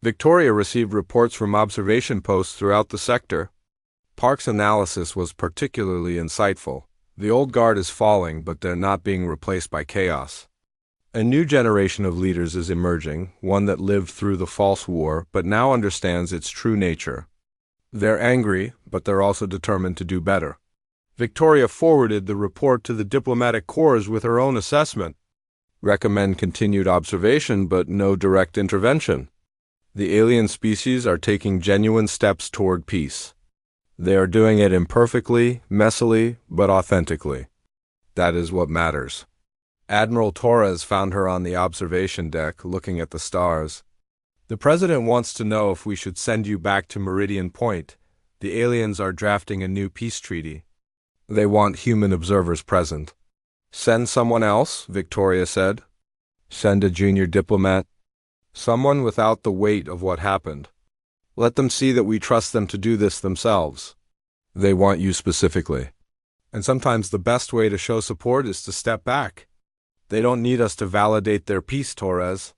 Victoria received reports from observation posts throughout the sector. Park's analysis was particularly insightful. The old guard is falling, but they're not being replaced by chaos. A new generation of leaders is emerging, one that lived through the false war but now understands its true nature. They're angry, but they're also determined to do better. Victoria forwarded the report to the diplomatic corps with her own assessment. Recommend continued observation but no direct intervention. The alien species are taking genuine steps toward peace. They are doing it imperfectly, messily, but authentically. That is what matters. Admiral Torres found her on the observation deck, looking at the stars. The President wants to know if we should send you back to Meridian Point. The aliens are drafting a new peace treaty. They want human observers present. Send someone else, Victoria said. Send a junior diplomat. Someone without the weight of what happened. Let them see that we trust them to do this themselves. They want you specifically. And sometimes the best way to show support is to step back. They don't need us to validate their peace, Torres.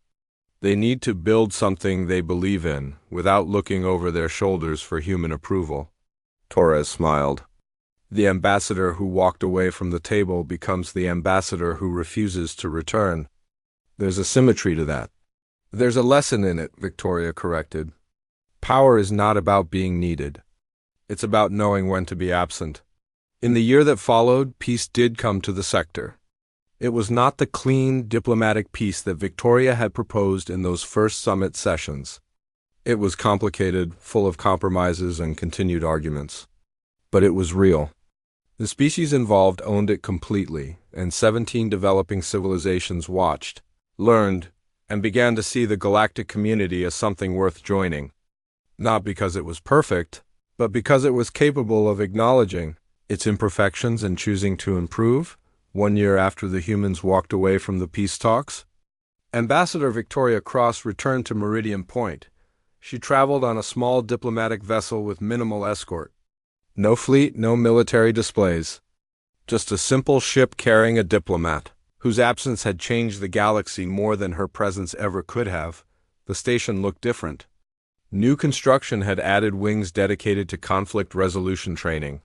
They need to build something they believe in, without looking over their shoulders for human approval. Torres smiled. The ambassador who walked away from the table becomes the ambassador who refuses to return. There's a symmetry to that. There's a lesson in it, Victoria corrected. Power is not about being needed. It's about knowing when to be absent. In the year that followed, peace did come to the sector. It was not the clean, diplomatic peace that Victoria had proposed in those first summit sessions. It was complicated, full of compromises and continued arguments. But it was real. The species involved owned it completely, and 17 developing civilizations watched, learned, and began to see the galactic community as something worth joining. Not because it was perfect, but because it was capable of acknowledging its imperfections and choosing to improve. 1 year after the humans walked away from the peace talks, Ambassador Victoria Cross returned to Meridian Point. She traveled on a small diplomatic vessel with minimal escort. No fleet, no military displays. Just a simple ship carrying a diplomat, whose absence had changed the galaxy more than her presence ever could have. The station looked different. New construction had added wings dedicated to conflict resolution training.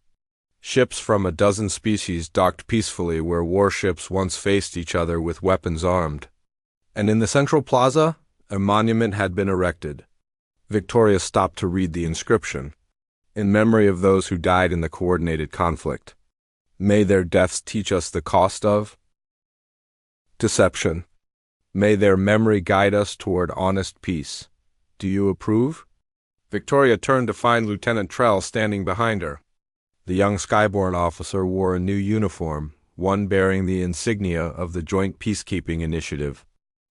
Ships from a dozen species docked peacefully where warships once faced each other with weapons armed. And in the central plaza, a monument had been erected. Victoria stopped to read the inscription. In memory of those who died in the coordinated conflict. May their deaths teach us the cost of deception. May their memory guide us toward honest peace. Do you approve? Victoria turned to find Lieutenant Trell standing behind her. The young Skyborn officer wore a new uniform, one bearing the insignia of the Joint Peacekeeping Initiative.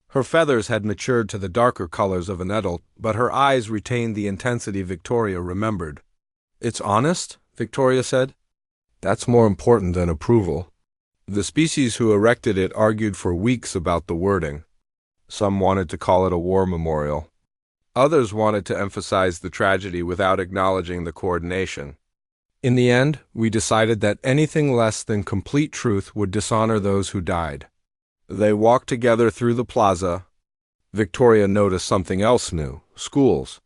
Her feathers had matured to the darker colors of an adult, but her eyes retained the intensity Victoria remembered. It's honest, Victoria said. That's more important than approval. The species who erected it argued for weeks about the wording. Some wanted to call it a war memorial. Others wanted to emphasize the tragedy without acknowledging the coordination. In the end, we decided that anything less than complete truth would dishonor those who died. They walked together through the plaza. Victoria noticed something else new: schools.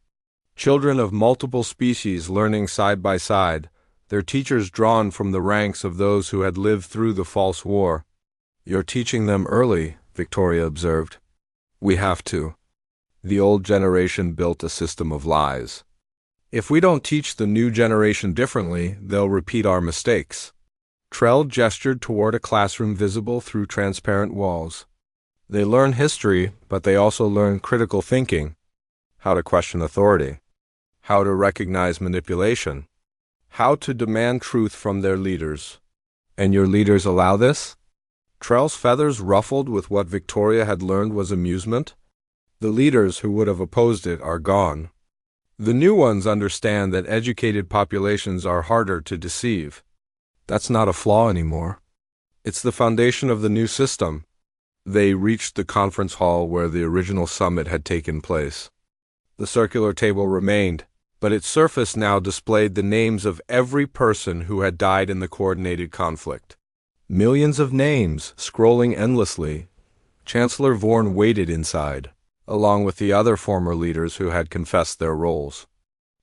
Children of multiple species learning side by side, their teachers drawn from the ranks of those who had lived through the false war. "You're teaching them early," Victoria observed. "We have to. The old generation built a system of lies. If we don't teach the new generation differently, they'll repeat our mistakes." Trell gestured toward a classroom visible through transparent walls. "They learn history, but they also learn critical thinking, how to question authority, how to recognize manipulation, how to demand truth from their leaders." "And your leaders allow this?" Trell's feathers ruffled with what Victoria had learned was amusement. "The leaders who would have opposed it are gone. The new ones understand that educated populations are harder to deceive. That's not a flaw anymore. It's the foundation of the new system." They reached the conference hall where the original summit had taken place. The circular table remained, but its surface now displayed the names of every person who had died in the coordinated conflict. Millions of names, scrolling endlessly. Chancellor Vorn waited inside, along with the other former leaders who had confessed their roles.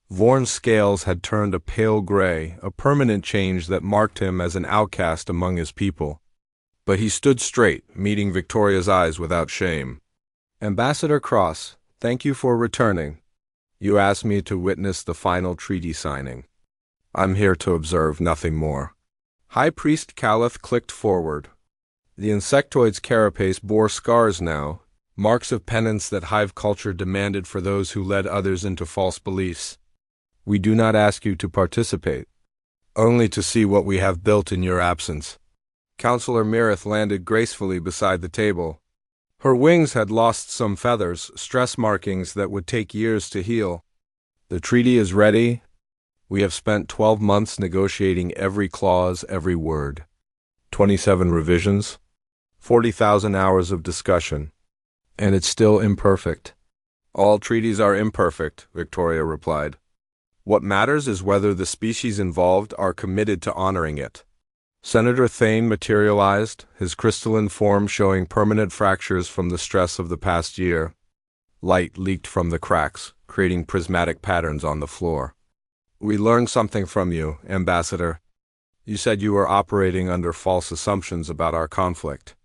Vorn's scales had turned a pale gray, a permanent change that marked him as an outcast among his people. But he stood straight, meeting Victoria's eyes without shame. "Ambassador Cross, thank you for returning. You asked me to witness the final treaty signing. I'm here to observe, nothing more." High Priest Calith clicked forward. The insectoid's carapace bore scars now, marks of penance that hive culture demanded for those who led others into false beliefs. "We do not ask you to participate, only to see what we have built in your absence." Counselor Mirith landed gracefully beside the table. Her wings had lost some feathers, stress markings that would take years to heal. "The treaty is ready. We have spent 12 months negotiating every clause, every word. 27 revisions, 40,000 hours of discussion. And it's still imperfect." "All treaties are imperfect," Victoria replied. "What matters is whether the species involved are committed to honoring it." Senator Thane materialized, his crystalline form showing permanent fractures from the stress of the past year. Light leaked from the cracks, creating prismatic patterns on the floor. "We learned something from you, Ambassador. You said you were operating under false assumptions about our conflict.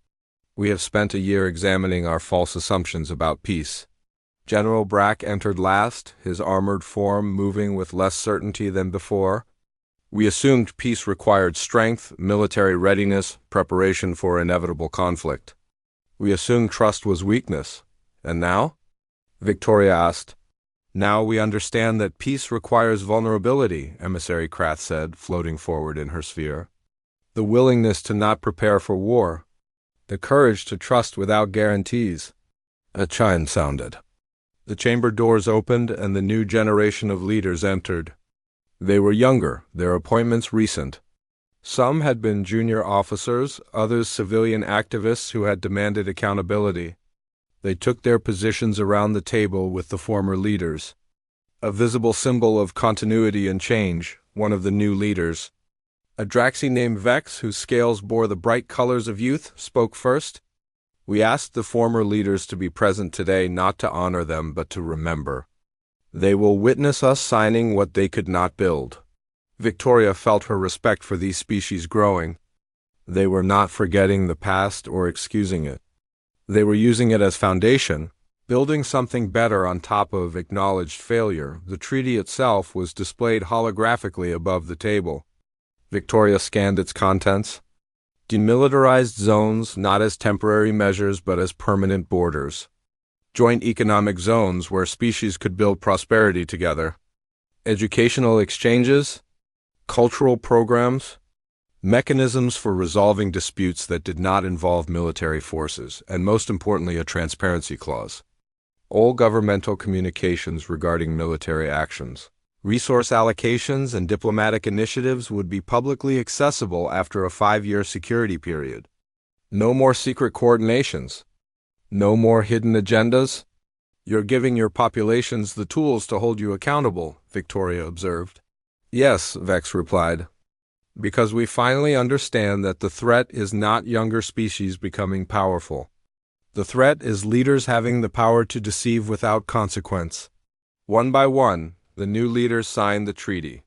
We have spent a year examining our false assumptions about peace." General Brack entered last, his armored form moving with less certainty than before. "We assumed peace required strength, military readiness, preparation for inevitable conflict. We assumed trust was weakness. And now?" Victoria asked. "Now we understand that peace requires vulnerability," Emissary Krath said, floating forward in her sphere. "The willingness to not prepare for war. The courage to trust without guarantees." A chime sounded. The chamber doors opened and the new generation of leaders entered. They were younger, their appointments recent. Some had been junior officers, others civilian activists who had demanded accountability. They took their positions around the table with the former leaders. A visible symbol of continuity and change, one of the new leaders, a Draxi named Vex, whose scales bore the bright colors of youth, spoke first. "We asked the former leaders to be present today not to honor them but to remember. They will witness us signing what they could not build." Victoria felt her respect for these species growing. They were not forgetting the past or excusing it. They were using it as foundation, building something better on top of acknowledged failure. The treaty itself was displayed holographically above the table. Victoria scanned its contents. Demilitarized zones, not as temporary measures but as permanent borders. Joint economic zones where species could build prosperity together. Educational exchanges, cultural programs, mechanisms for resolving disputes that did not involve military forces, and most importantly, a transparency clause. All governmental communications regarding military actions, resource allocations, and diplomatic initiatives would be publicly accessible after a 5-year security period. No more secret coordinations. No more hidden agendas. "You're giving your populations the tools to hold you accountable," Victoria observed. "Yes," Vex replied, "because we finally understand that the threat is not younger species becoming powerful. The threat is leaders having the power to deceive without consequence." One by one, the new leaders signed the treaty.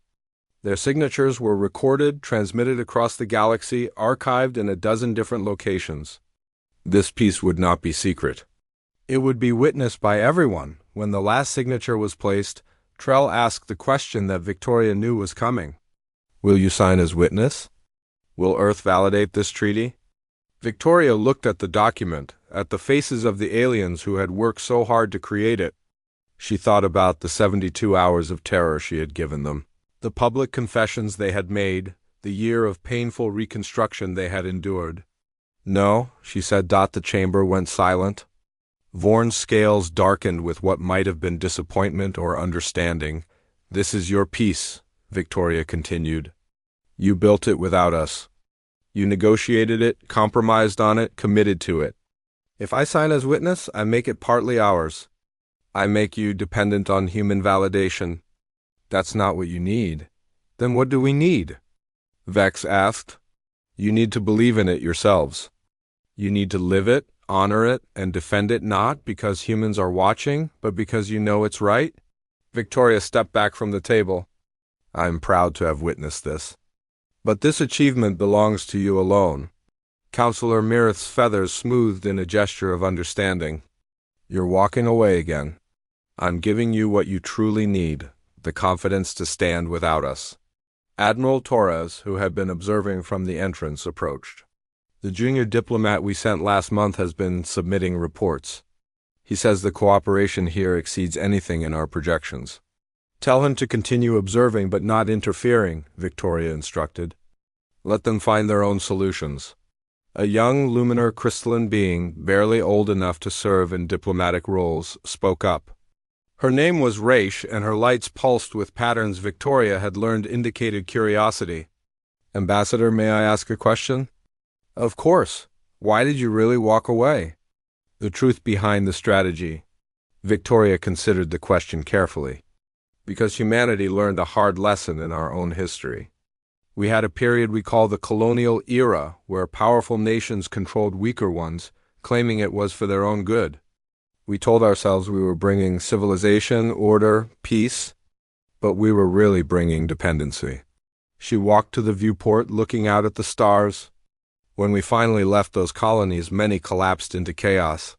Their signatures were recorded, transmitted across the galaxy, archived in a dozen different locations. This piece would not be secret. It would be witnessed by everyone. When the last signature was placed, Trell asked the question that Victoria knew was coming. Will you sign as witness? Will Earth validate this treaty? Victoria looked at the document, at the faces of the aliens who had worked so hard to create it. She thought about the 72 hours of terror she had given them, the public confessions they had made, the year of painful reconstruction they had endured. No, she said. The chamber went silent. Vorn's scales darkened with what might have been disappointment or understanding. This is your piece, Victoria continued. You built it without us. You negotiated it, compromised on it, committed to it. If I sign as witness, I make it partly ours. I make you dependent on human validation. That's not what you need. Then what do we need? Vex asked. You need to believe in it yourselves. You need to live it, honor it, and defend it not because humans are watching, but because you know it's right. Victoria stepped back from the table. I'm proud to have witnessed this. But this achievement belongs to you alone. Counselor Mirith's feathers smoothed in a gesture of understanding. You're walking away again. I'm giving you what you truly need, the confidence to stand without us. Admiral Torres, who had been observing from the entrance, approached. The junior diplomat we sent last month has been submitting reports. He says the cooperation here exceeds anything in our projections. Tell him to continue observing but not interfering, Victoria instructed. Let them find their own solutions. A young luminar crystalline being, barely old enough to serve in diplomatic roles, spoke up. Her name was Raish, and her lights pulsed with patterns Victoria had learned indicated curiosity. Ambassador, may I ask a question? Of course. Why did you really walk away? The truth behind the strategy. Victoria considered the question carefully. Because humanity learned a hard lesson in our own history. We had a period we call the colonial era, where powerful nations controlled weaker ones, claiming it was for their own good. We told ourselves we were bringing civilization, order, peace, but we were really bringing dependency. She walked to the viewport, looking out at the stars. When we finally left those colonies, many collapsed into chaos.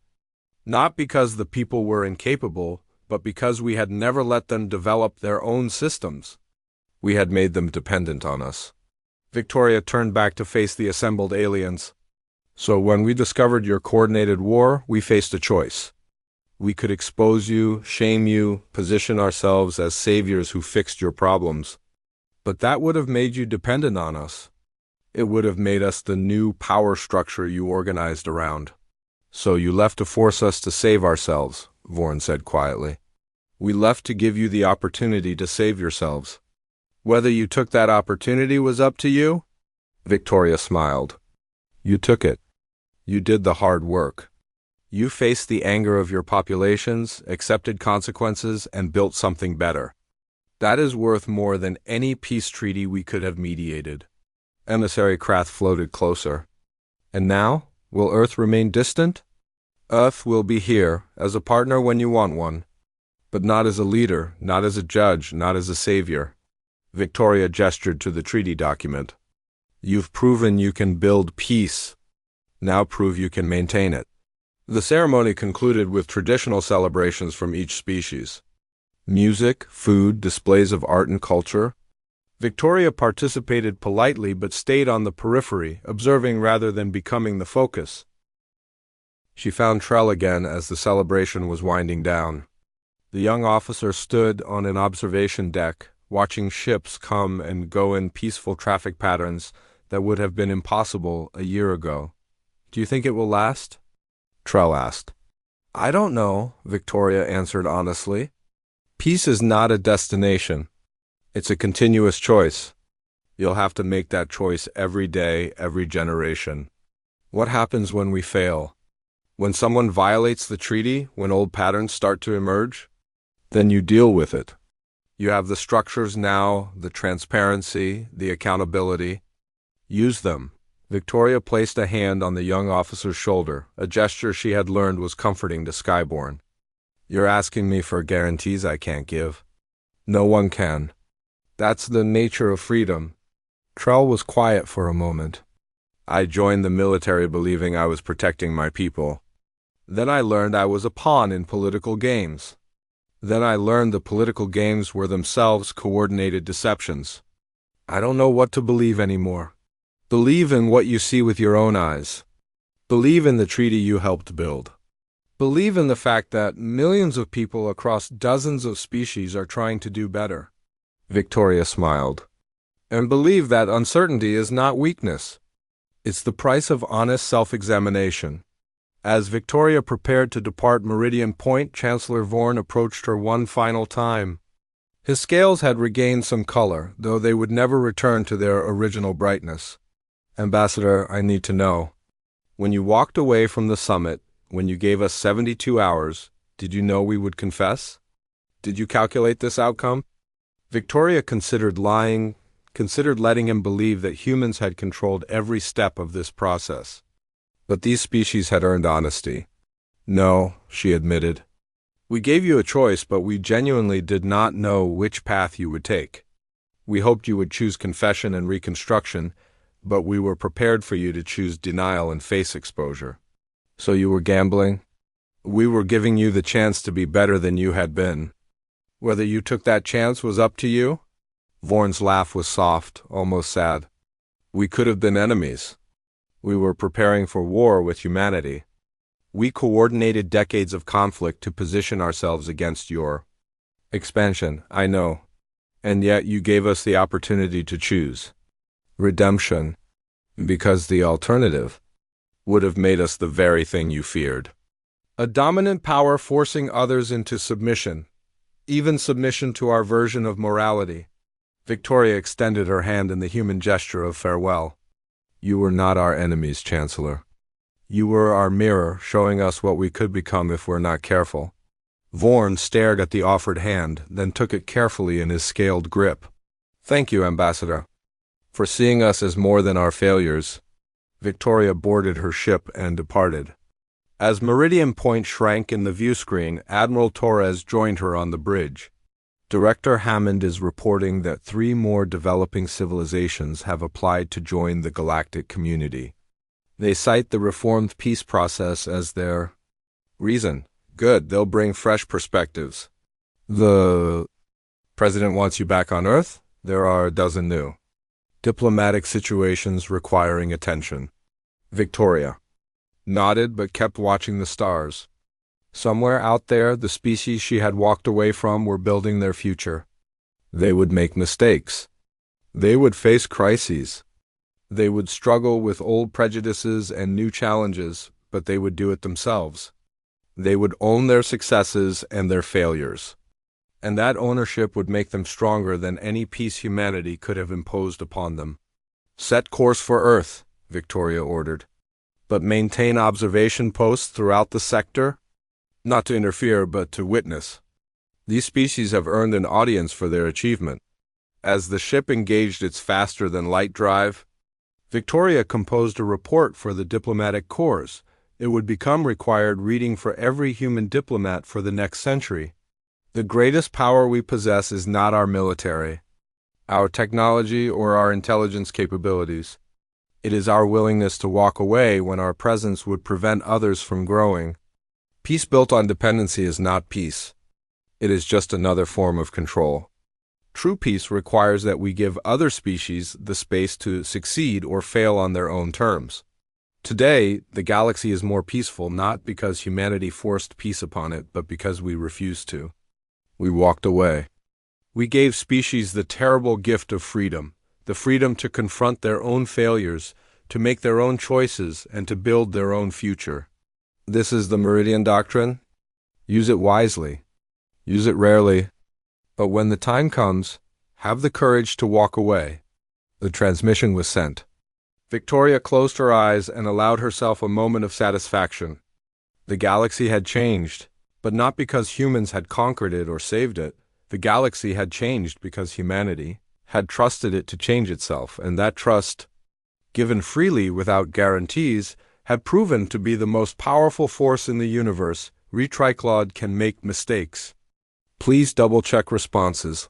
Not because the people were incapable, but because we had never let them develop their own systems. We had made them dependent on us. Victoria turned back to face the assembled aliens. So when we discovered your coordinated war, we faced a choice. We could expose you, shame you, position ourselves as saviors who fixed your problems. But that would have made you dependent on us. It would have made us the new power structure you organized around. So you left to force us to save ourselves, Vorn said quietly. We left to give you the opportunity to save yourselves. Whether you took that opportunity was up to you? Victoria smiled. You took it. You did the hard work. You faced the anger of your populations, accepted consequences, and built something better. That is worth more than any peace treaty we could have mediated. Emissary Krath floated closer. And now, will Earth remain distant? Earth will be here, as a partner when you want one. But not as a leader, not as a judge, not as a savior. Victoria gestured to the treaty document. You've proven you can build peace. Now prove you can maintain it. The ceremony concluded with traditional celebrations from each species. Music, food, displays of art and culture. Victoria participated politely but stayed on the periphery, observing rather than becoming the focus. She found Trell again as the celebration was winding down. The young officer stood on an observation deck, watching ships come and go in peaceful traffic patterns that would have been impossible a year ago. Do you think it will last? Trell asked. I don't know, Victoria answered honestly. Peace is not a destination. It's a continuous choice. You'll have to make that choice every day, every generation. What happens when we fail? When someone violates the treaty, when old patterns start to emerge? Then you deal with it. You have the structures now, the transparency, the accountability. Use them. Victoria placed a hand on the young officer's shoulder, a gesture she had learned was comforting to Skyborn. You're asking me for guarantees I can't give. No one can. That's the nature of freedom. Trell was quiet for a moment. I joined the military believing I was protecting my people. Then I learned I was a pawn in political games. Then I learned the political games were themselves coordinated deceptions. I don't know what to believe anymore. Believe in what you see with your own eyes. Believe in the treaty you helped build. Believe in the fact that millions of people across dozens of species are trying to do better. Victoria smiled. And believe that uncertainty is not weakness. It's the price of honest self-examination. As Victoria prepared to depart Meridian Point, Chancellor Vorn approached her one final time. His scales had regained some color, though they would never return to their original brightness. Ambassador, I need to know. When you walked away from the summit, when you gave us 72 hours, did you know we would confess? Did you calculate this outcome? Victoria considered lying, considered letting him believe that humans had controlled every step of this process. But these species had earned honesty. No, she admitted. We gave you a choice, but we genuinely did not know which path you would take. We hoped you would choose confession and reconstruction, but we were prepared for you to choose denial and face exposure. So you were gambling? We were giving you the chance to be better than you had been. Whether you took that chance was up to you? Vorn's laugh was soft, almost sad. We could have been enemies. We were preparing for war with humanity. We coordinated decades of conflict to position ourselves against your expansion, I know. And yet you gave us the opportunity to choose. Redemption. Because the alternative would have made us the very thing you feared. A dominant power forcing others into submission, even submission to our version of morality. Victoria extended her hand in the human gesture of farewell. You were not our enemies, Chancellor. You were our mirror, showing us what we could become if we're not careful. Vorn stared at the offered hand, then took it carefully in his scaled grip. Thank you, Ambassador, for seeing us as more than our failures. Victoria boarded her ship and departed. As Meridian Point shrank in the view screen, Admiral Torres joined her on the bridge. Director Hammond is reporting that 3 more developing civilizations have applied to join the galactic community. They cite the reformed peace process as their reason. Good, they'll bring fresh perspectives. The President wants you back on Earth? There are a dozen new diplomatic situations requiring attention. Victoria nodded but kept watching the stars. Somewhere out there, the species she had walked away from were building their future. They would make mistakes. They would face crises. They would struggle with old prejudices and new challenges, but they would do it themselves. They would own their successes and their failures. And that ownership would make them stronger than any peace humanity could have imposed upon them. Set course for Earth, Victoria ordered. But maintain observation posts throughout the sector. Not to interfere, but to witness. These species have earned an audience for their achievement. As the ship engaged its faster-than-light drive, Victoria composed a report for the diplomatic corps. It would become required reading for every human diplomat for the next century. The greatest power we possess is not our military, our technology, or our intelligence capabilities. It is our willingness to walk away when our presence would prevent others from growing. Peace built on dependency is not peace. It is just another form of control. True peace requires that we give other species the space to succeed or fail on their own terms. Today, the galaxy is more peaceful not because humanity forced peace upon it, but because we refused to. We walked away. We gave species the terrible gift of freedom, the freedom to confront their own failures, to make their own choices, and to build their own future. This is the Meridian Doctrine. Use it wisely. Use it rarely. But when the time comes, have the courage to walk away. The transmission was sent. Victoria closed her eyes and allowed herself a moment of satisfaction. The galaxy had changed, but not because humans had conquered it or saved it. The galaxy had changed because humanity had trusted it to change itself, and that trust, given freely without guarantees, had proven to be the most powerful force in the universe. Retriclod can make mistakes. Please double-check responses.